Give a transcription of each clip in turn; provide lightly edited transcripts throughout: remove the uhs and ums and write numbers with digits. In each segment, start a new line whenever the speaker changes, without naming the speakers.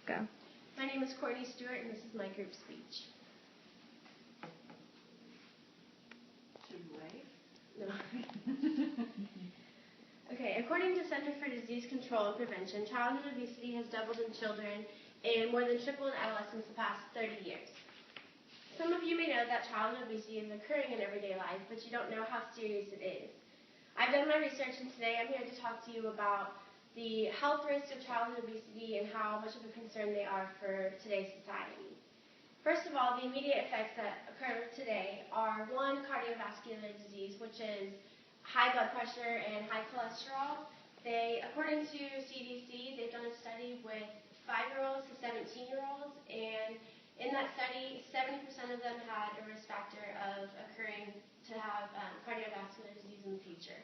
Go.
My name is Courtney Stewart, and this is my group speech.
Should we wait?
No. Okay, according to Center for Disease Control and Prevention, childhood obesity has doubled in children and more than tripled in adolescents the past 30 years. Some of you may know that childhood obesity is occurring in everyday life, but you don't know how serious it is. I've done my research, and today I'm here to talk to you about the health risks of childhood obesity and how much of a concern they are for today's society. First of all, the immediate effects that occur today are, one, cardiovascular disease, which is high blood pressure and high cholesterol. According to CDC, they've done a study with 5-year-olds to 17-year-olds, and in that study, 70% of them had a risk factor of occurring to have cardiovascular disease in the future.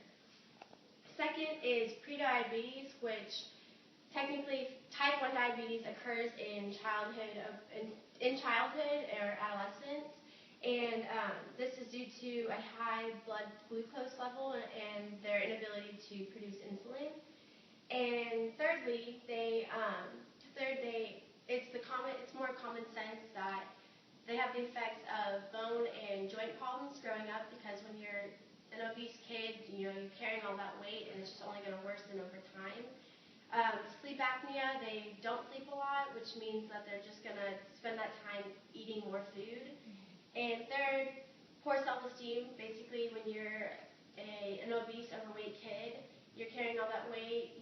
Second is prediabetes, which technically type 1 diabetes occurs in childhood or adolescence, and this is due to a high blood glucose level and their inability to produce insulin. And thirdly, it's more common sense that they have the effects of bone and joint problems growing up, because when you're an obese kid, you're carrying all that weight, and it's just only going to worsen over time. Sleep apnea, they don't sleep a lot, which means that they're just going to spend that time eating more food. And third, poor self-esteem. Basically, when you're an obese, overweight kid, you're carrying all that weight,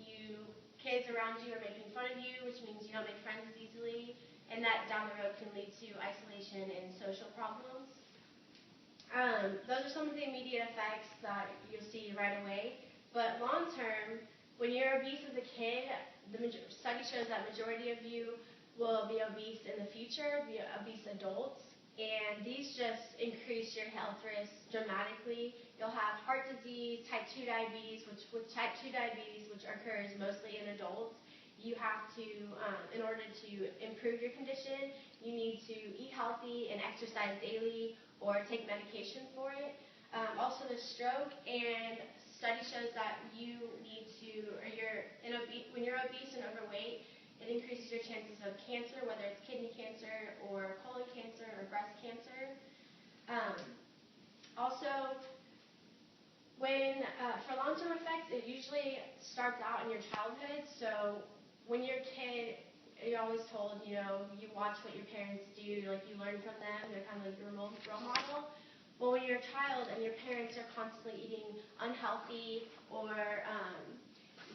kids around you are making fun of you, which means you don't make friends as easily, and that down the road can lead to isolation and social problems. Those are some of the immediate effects that you'll see right away. But long term, when you're obese as a kid, the study shows that majority of you will be obese in the future, be obese adults, and these just increase your health risks dramatically. You'll have heart disease, type 2 diabetes, which occurs mostly in adults. You have to, in order to improve your condition, you need to eat healthy and exercise daily or take medication for it. Also, the stroke, and study shows that when you're obese and overweight, it increases your chances of cancer, whether it's kidney cancer or colon cancer or breast cancer. Also, for long-term effects, it usually starts out in your childhood. So when you're a kid, you're always told, you watch what your parents do, you learn from them. They're kind of like your role model. Well, when you're a child and your parents are constantly eating unhealthy, or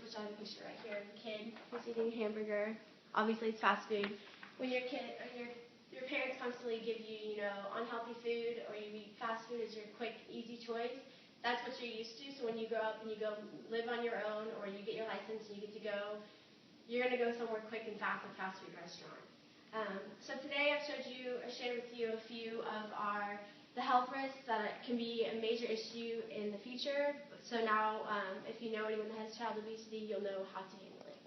which I have a picture right here of a kid who's eating a hamburger. Obviously, it's fast food. When your parents constantly give you, unhealthy food, or you eat fast food as your quick, easy choice, that's what you're used to. So when you grow up and you go live on your own, or you get your license and you get to go, you're going to go somewhere quick and fast, like a fast food restaurant. So today I've shared with you a few of the health risks that can be a major issue in the future. So now, if you know anyone that has child obesity, you'll know how to handle it.